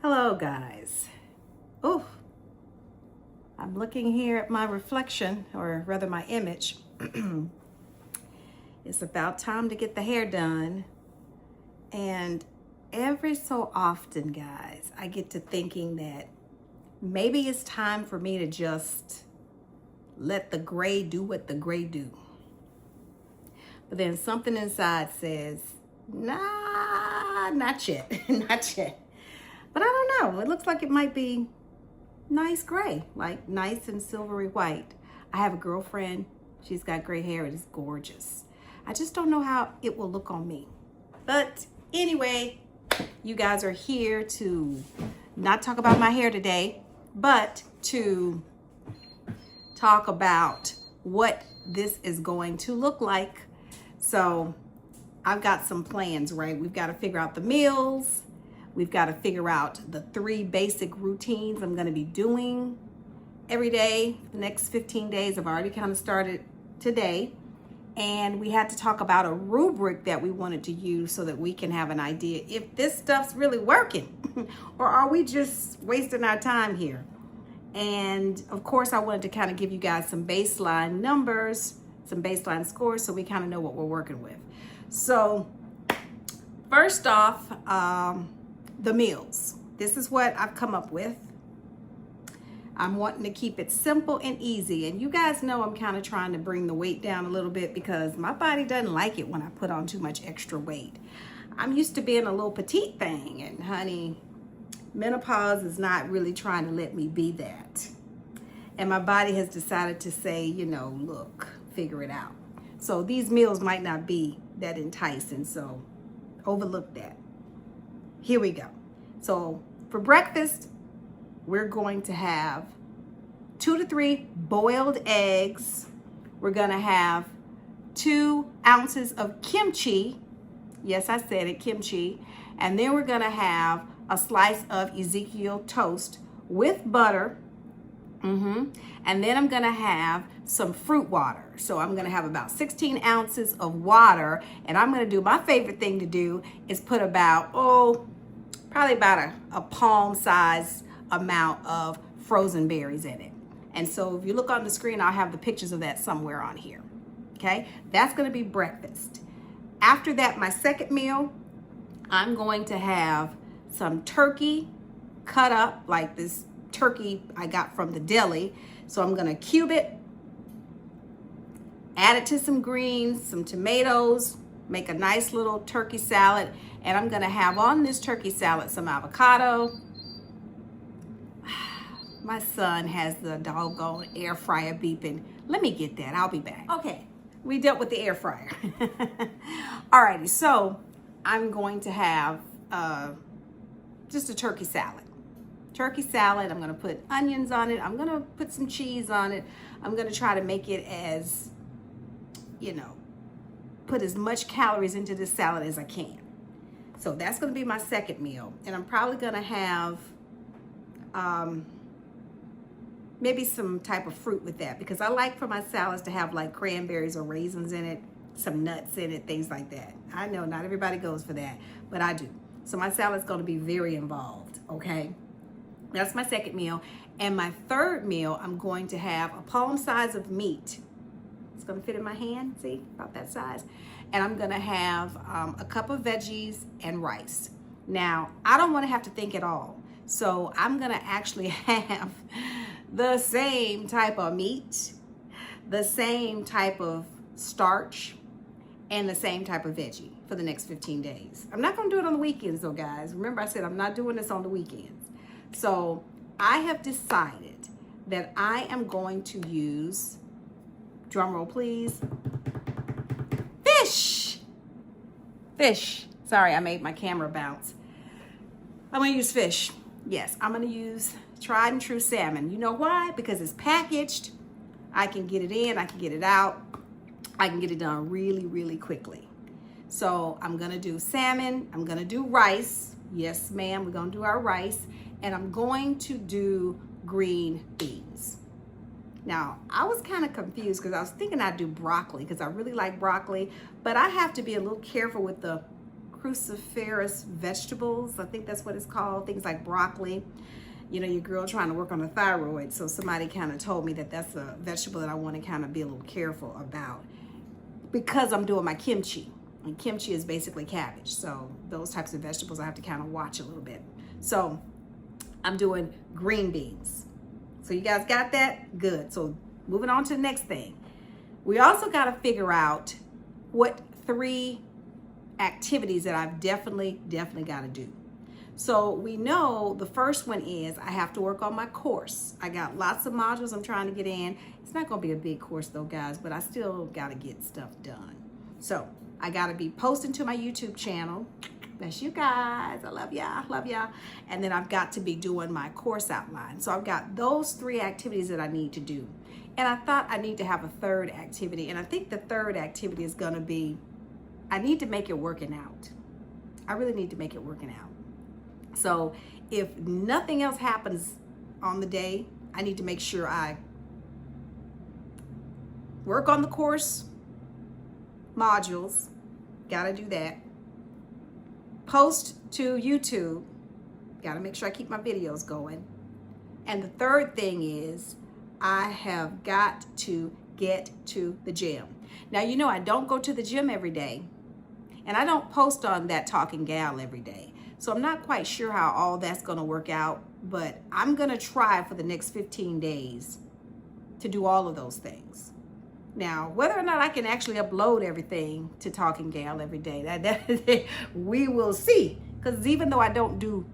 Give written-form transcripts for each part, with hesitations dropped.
Hello guys. Oh, I'm looking here at my reflection, or rather my image. It's about time to get the hair done. And every so often, guys, I get to thinking that maybe it's time for me to just let the gray do what the gray do. But then something inside says, nah, not yet, not yet. But I don't know, it looks like it might be nice gray, like nice and silvery white. I have a girlfriend, she's got gray hair, it is gorgeous. I just don't know how it will look on me. But anyway, you guys are here to not talk about my hair today, but to talk about what this is going to look like. So I've got some plans, right? We've got to figure out the meals. We've got to figure out the 3 basic routines I'm going to be doing every day. The next 15 days, I've already kind of started today. And we had to talk about a rubric that we wanted to use so that we can have an idea if this stuff's really working or are we just wasting our time here. And of course, I wanted to kind of give you guys some baseline numbers, some baseline scores, so we kind of know what we're working with. So first off, the meals. This is what I've come up with. I'm wanting to keep it simple and easy. And you guys know I'm kind of trying to bring the weight down a little bit because my body doesn't like it when I put on too much extra weight. I'm used to being a little petite thing, and honey, menopause is not really trying to let me be that. And my body has decided to say, you know, look, figure it out. So these meals might not be that enticing, so overlook that. Here we go. So for breakfast, we're going to have 2 to 3 boiled eggs. We're gonna have 2 ounces of kimchi. Yes, I said it, kimchi. And then we're gonna have a slice of Ezekiel toast with butter. And then I'm gonna have some fruit water. So I'm gonna have about 16 ounces of water. And I'm gonna do, my favorite thing to do is put about, probably about a palm size amount of frozen berries in it. And so if you look on the screen, I'll have the pictures of that somewhere on here. Okay, that's gonna be breakfast. After that, my second meal, I'm going to have some turkey cut up, like this turkey I got from the deli. So I'm gonna cube it, add it to some greens, some tomatoes, make a nice little turkey salad. And I'm gonna have on this turkey salad some avocado. My son has the doggone air fryer beeping. Let me get that, I'll be back. Okay, we dealt with the air fryer. Alrighty, so I'm going to have just a turkey salad. Turkey salad, I'm gonna put onions on it. I'm gonna put some cheese on it. I'm gonna try to make it as, you know, put as much calories into this salad as I can. So that's gonna be my second meal. And I'm probably gonna have maybe some type of fruit with that, because I like for my salads to have like cranberries or raisins in it, some nuts in it, things like that. I know not everybody goes for that, but I do. So my salad's gonna be very involved, okay? That's my second meal. And my third meal, I'm going to have a palm size of meat. It's gonna fit in my hand, see, about that size. And I'm gonna have a cup of veggies and rice. Now, I don't wanna have to think at all. So I'm gonna actually have the same type of meat, the same type of starch, and the same type of veggie for the next 15 days. I'm not gonna do it on the weekends though, guys. Remember I said I'm not doing this on the weekends. So I have decided that I am going to use, drum roll please, fish. Sorry, I made my camera bounce. I'm gonna use fish. Yes, I'm gonna use tried and true salmon. You know why? Because it's packaged. I can get it in, I can get it out. I can get it done really, really quickly. So I'm gonna do salmon, I'm gonna do rice. Yes, ma'am, we're gonna do our rice. And I'm going to do green beans. Now, I was kind of confused because I was thinking I'd do broccoli because I really like broccoli, but I have to be a little careful with the cruciferous vegetables. I think that's what it's called. Things like broccoli. You know, your girl trying to work on the thyroid. So somebody kind of told me that that's a vegetable that I want to kind of be a little careful about because I'm doing my kimchi. And kimchi is basically cabbage. So those types of vegetables I have to kind of watch a little bit. So I'm doing green beans. So you guys got that? Good. So moving on to the next thing. We also got to figure out what 3 activities that I've definitely got to do. So we know the first one is I have to work on my course. I got lots of modules I'm trying to get in. It's not going to be a big course though, guys, but I still got to get stuff done. So I got to be posting to my YouTube channel. That's you guys. I love y'all. And then I've got to be doing my course outline. So I've got those 3 activities that I need to do. And I thought I need to have a 3rd activity. And I think the 3rd activity is going to be, I need to make it working out. I really need to make it working out. So if nothing else happens on the day, I need to make sure I work on the course modules. Got to do that. Post to YouTube. Got to make sure I keep my videos going. And the 3rd thing is I have got to get to the gym. Now, you know, I don't go to the gym every day and I don't post on That Talking Gal every day. So I'm not quite sure how all that's going to work out, but I'm going to try for the next 15 days to do all of those things. Now, whether or not I can actually upload everything to Talking Gal every day, that we will see. Because even though I don't do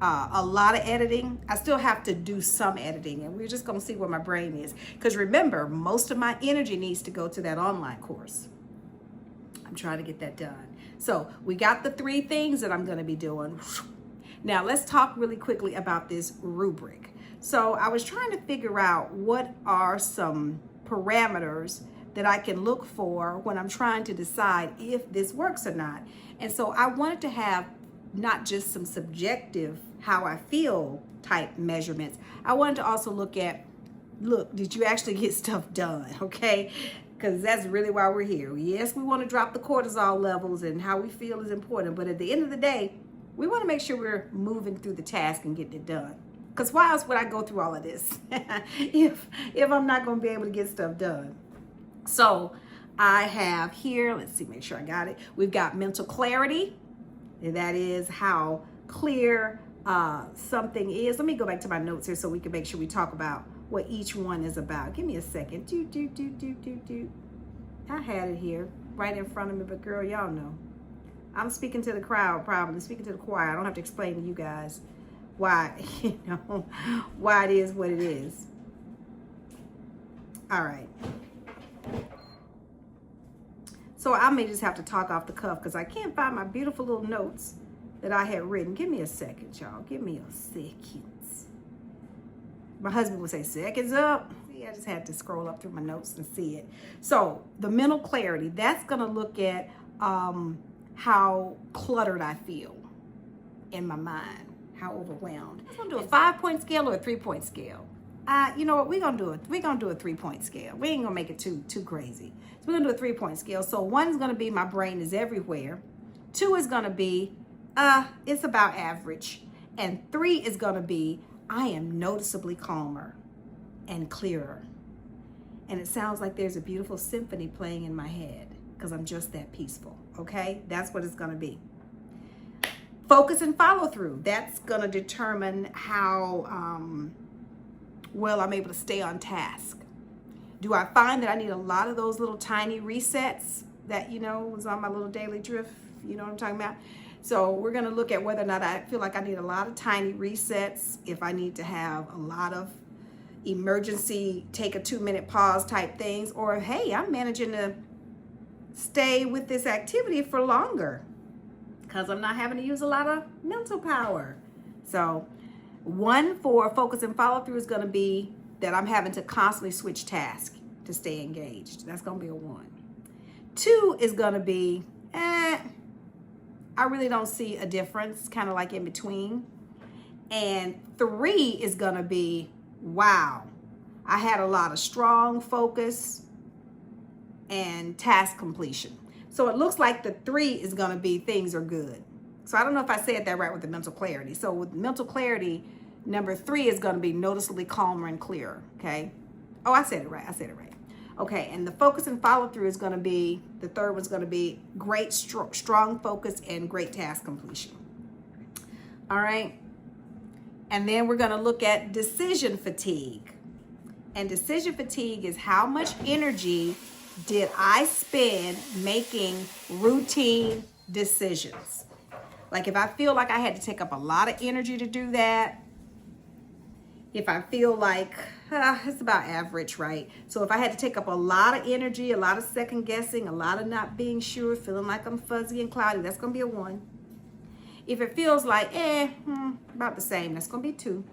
a lot of editing, I still have to do some editing. And we're just going to see where my brain is. Because remember, most of my energy needs to go to that online course. I'm trying to get that done. So we got the 3 things that I'm going to be doing. Now, let's talk really quickly about this rubric. So I was trying to figure out what are some parameters that I can look for when I'm trying to decide if this works or not. And so I wanted to have not just some subjective how I feel type measurements. I wanted to also look at, did you actually get stuff done? Okay, because that's really why we're here. Yes, we want to drop the cortisol levels and how we feel is important, but at the end of the day, we want to make sure we're moving through the task and getting it done. Because why else would I go through all of this if I'm not going to be able to get stuff done? So I have here, let's see, make sure I got it. We've got mental clarity. And that is how clear something is. Let me go back to my notes here so we can make sure we talk about what each one is about. Give me a second. I had it here right in front of me, but girl, y'all know. I'm speaking to the crowd, probably speaking to the choir. I don't have to explain to you guys why, why it is what it is. All right. So I may just have to talk off the cuff because I can't find my beautiful little notes that I had written. Give me a second, y'all. Give me a second. My husband would say, seconds up. See, I just had to scroll up through my notes and see it. So the mental clarity, that's going to look at how cluttered I feel in my mind, how overwhelmed. I'm going to do a 5-point scale or a 3-point scale. You know what? We're gonna do a 3-point scale. We ain't gonna make it too crazy. So we're gonna do a 3-point scale. So 1 is gonna be my brain is everywhere. 2 is gonna be it's about average, and 3 is gonna be I am noticeably calmer and clearer. And it sounds like there's a beautiful symphony playing in my head because I'm just that peaceful. Okay, that's what it's gonna be. Focus and follow through. That's gonna determine how well I'm able to stay on task. Do I find that I need a lot of those little tiny resets that, was on my little daily drift? You know what I'm talking about? So we're going to look at whether or not I feel like I need a lot of tiny resets, if I need to have a lot of emergency, take a 2-minute pause type things, or hey, I'm managing to stay with this activity for longer because I'm not having to use a lot of mental power. So 1 for focus and follow through is going to be that I'm having to constantly switch tasks to stay engaged. That's going to be a 1. 2 is going to be, I really don't see a difference, kind of like in between. And 3 is going to be, wow, I had a lot of strong focus and task completion. So it looks like the 3 is going to be things are good. So I don't know if I said that right with the mental clarity. So with mental clarity, number 3 is going to be noticeably calmer and clearer. Okay. Oh, I said it right. Okay. And the focus and follow through is going to be, the third one's going to be great, strong focus and great task completion. All right. And then we're going to look at decision fatigue. And decision fatigue is how much energy did I spend making routine decisions? Like if I feel like I had to take up a lot of energy to do that, if I feel like it's about average, right? So if I had to take up a lot of energy, a lot of second guessing, a lot of not being sure, feeling like I'm fuzzy and cloudy, that's going to be a 1. If it feels like, about the same, that's going to be 2.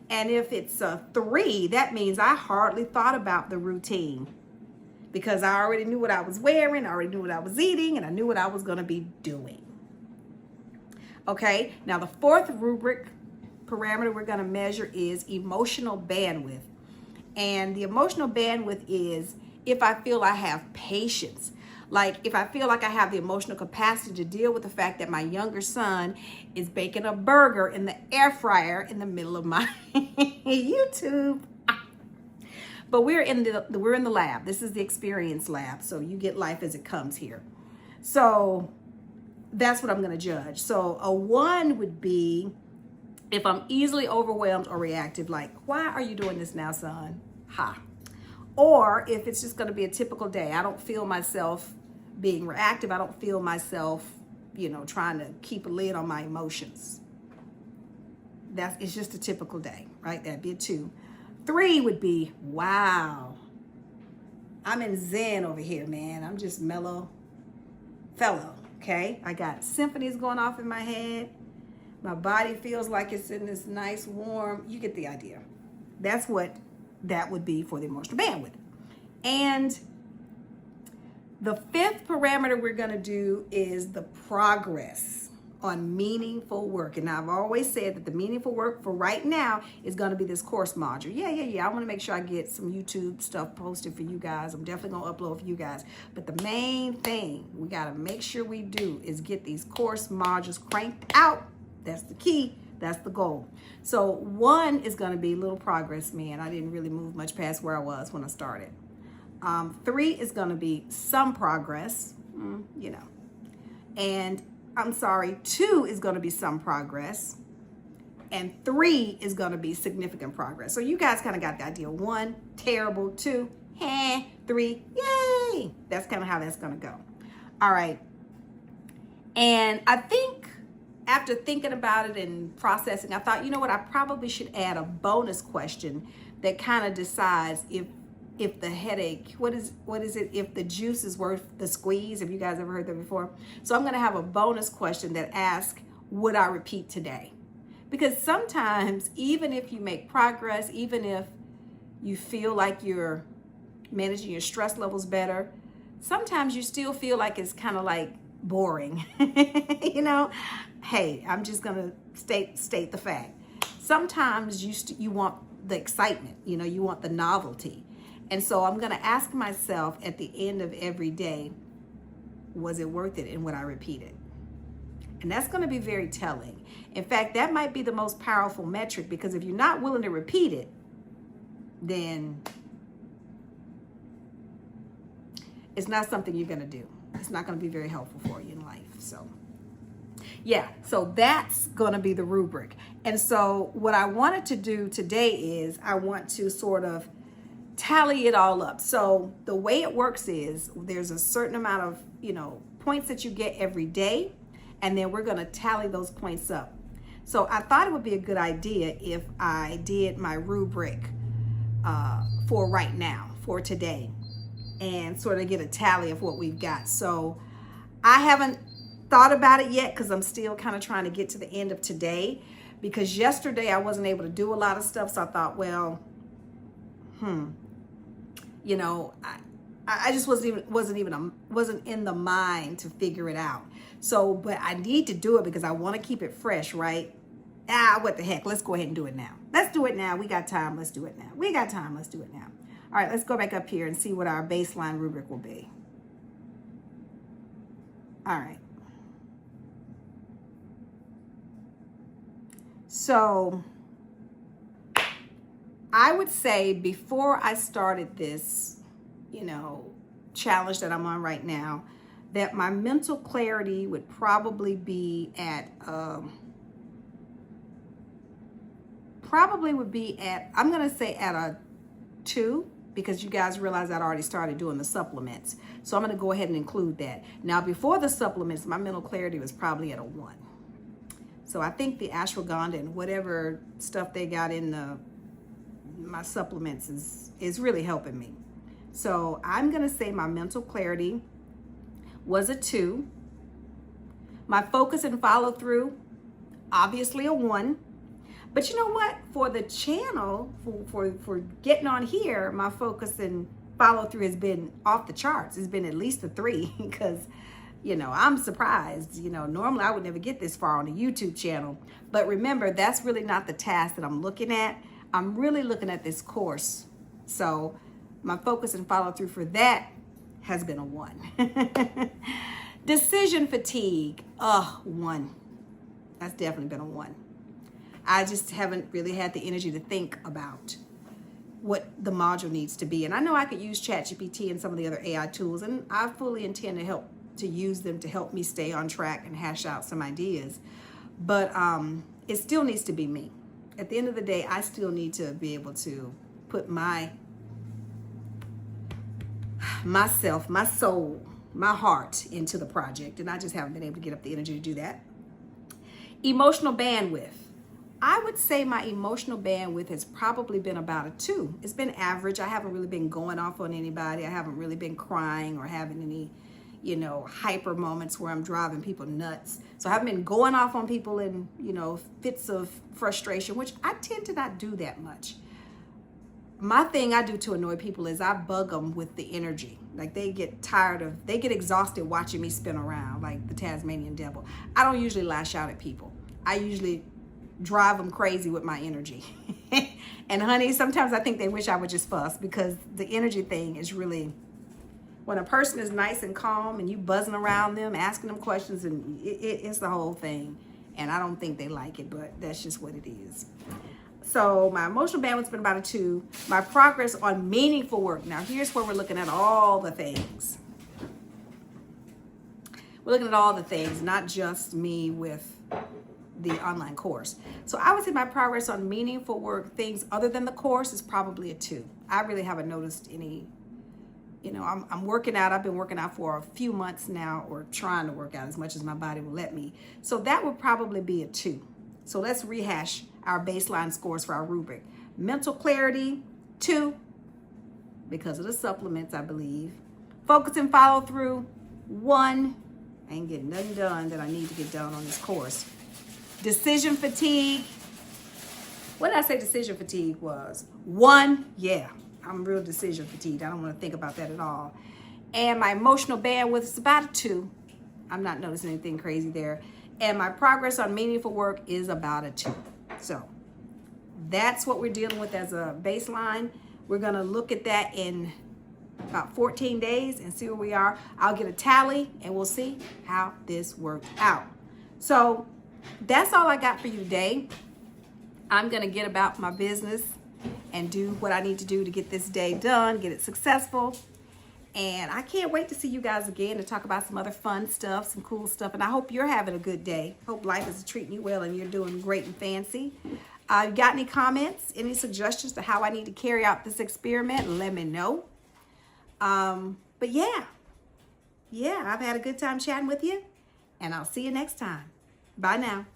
And if it's a 3, that means I hardly thought about the routine because I already knew what I was wearing, I already knew what I was eating, and I knew what I was going to be doing. Okay, now the 4th rubric parameter we're going to measure is emotional bandwidth. And the emotional bandwidth is if I feel I have patience. Like if I feel like I have the emotional capacity to deal with the fact that my younger son is baking a burger in the air fryer in the middle of my YouTube. But we're in the lab. This is the experience lab. So you get life as it comes here. So that's what I'm going to judge. So a 1 would be if I'm easily overwhelmed or reactive, like, why are you doing this now, son? Ha. Or if it's just going to be a typical day. I don't feel myself being reactive. I don't feel myself, trying to keep a lid on my emotions. It's just a typical day, right? That'd be a 2. 3 would be, wow, I'm in Zen over here, man. I'm just mellow fellow, okay? I got symphonies going off in my head. My body feels like it's in this nice, warm, you get the idea. That's what that would be for the emotional bandwidth. And the 5th parameter we're going to do is the progress on meaningful work. And I've always said that the meaningful work for right now is going to be this course module. Yeah. I want to make sure I get some YouTube stuff posted for you guys. I'm definitely going to upload for you guys. But the main thing we got to make sure we do is get these course modules cranked out. That's the key. That's the goal. So 1 is going to be little progress, man. I didn't really move much past where I was when I started. 3 is going to be some progress, and 2 is going to be some progress, and 3 is going to be significant progress. So you guys kind of got the idea. 1, terrible. 2, 3, yay. That's kind of how that's going to go. All right. And I think after thinking about it and processing, I thought, you know what, I probably should add a bonus question that kind of decides if the headache, what is it, if the juice is worth the squeeze. Have you guys ever heard that before? So I'm going to have a bonus question that asks, would I repeat today? Because sometimes, even if you make progress, even if you feel like you're managing your stress levels better, sometimes you still feel like it's kind of like boring. Hey, I'm just going to state the fact. Sometimes you want the excitement, you want the novelty. And so I'm going to ask myself at the end of every day, was it worth it, and would I repeat it? And that's going to be very telling. In fact, that might be the most powerful metric, because if you're not willing to repeat it, then it's not something you're going to do. It's not going to be very helpful for you in life. So that's going to be the rubric. And so what I wanted to do today is I want to sort of tally it all up. So the way it works is there's a certain amount of, points that you get every day, and then we're going to tally those points up. So I thought it would be a good idea if I did my rubric for right now, for today, and sort of get a tally of what we've got. So I haven't thought about it yet because I'm still kind of trying to get to the end of today, because yesterday I wasn't able to do a lot of stuff. So I thought, well, I just wasn't in the mind to figure it out. So, but I need to do it because I want to keep it fresh, right? What the heck? Let's go ahead and do it now. Let's do it now. We got time. Let's do it now. We got time. Let's do it now. All right, let's go back up here and see what our baseline rubric will be. All right. So I would say before I started this, challenge that I'm on right now, that my mental clarity would probably be at, I'm going to say at a 2, because you guys realize I'd already started doing the supplements. So I'm going to go ahead and include that. Now, before the supplements, my mental clarity was probably at a 1. So I think the ashwagandha and whatever stuff they got in my supplements is really helping me. So I'm going to say my mental clarity was a 2. My focus and follow through, obviously a 1. But you know what? For the channel, for getting on here, my focus and follow through has been off the charts. It's been at least a 3 because, I'm surprised. Normally I would never get this far on a YouTube channel. But remember, that's really not the task that I'm looking at. I'm really looking at this course. So my focus and follow through for that has been a 1. Decision fatigue, 1. That's definitely been a 1. I just haven't really had the energy to think about what the module needs to be. And I know I could use ChatGPT and some of the other AI tools, and I fully intend to use them to help me stay on track and hash out some ideas. But it still needs to be me. At the end of the day, I still need to be able to put myself, my soul, my heart into the project. And I just haven't been able to get up the energy to do that. Emotional bandwidth. I would say my emotional bandwidth has probably been about a 2. It's been average. I haven't really been going off on anybody. I haven't really been crying or having any, hyper moments where I'm driving people nuts. So I haven't been going off on people in, fits of frustration, which I tend to not do that much. My thing I do to annoy people is I bug them with the energy. Like they get exhausted watching me spin around like the Tasmanian devil. I don't usually lash out at people. I usually drive them crazy with my energy. And honey, sometimes I think they wish I would just fuss, because the energy thing is really, when a person is nice and calm and you buzzing around them, asking them questions, and it's the whole thing. And I don't think they like it, but that's just what it is. So my emotional bandwidth's been about a 2. My progress on meaningful work. Now here's where we're looking at all the things. We're looking at all the things, not just me with the online course. So I would say my progress on meaningful work, things other than the course, is probably a 2. I really haven't noticed any, I'm working out. I've been working out for a few months now, or trying to work out as much as my body will let me. So that would probably be a 2. So let's rehash our baseline scores for our rubric. Mental clarity, 2, because of the supplements, I believe. Focus and follow through, 1. I ain't getting nothing done that I need to get done on this course. Decision fatigue. What did I say decision fatigue was? 1, yeah. I'm real decision fatigued. I don't want to think about that at all. And my emotional bandwidth is about a 2. I'm not noticing anything crazy there. And my progress on meaningful work is about a 2. So that's what we're dealing with as a baseline. We're going to look at that in about 14 days and see where we are. I'll get a tally and we'll see how this worked out. So that's all I got for you today. I'm going to get about my business and do what I need to do to get this day done, get it successful. And I can't wait to see you guys again to talk about some other fun stuff, some cool stuff. And I hope you're having a good day. Hope life is treating you well and you're doing great and fancy. You got any comments, any suggestions to how I need to carry out this experiment? Let me know. But yeah, I've had a good time chatting with you, and I'll see you next time. Bye now.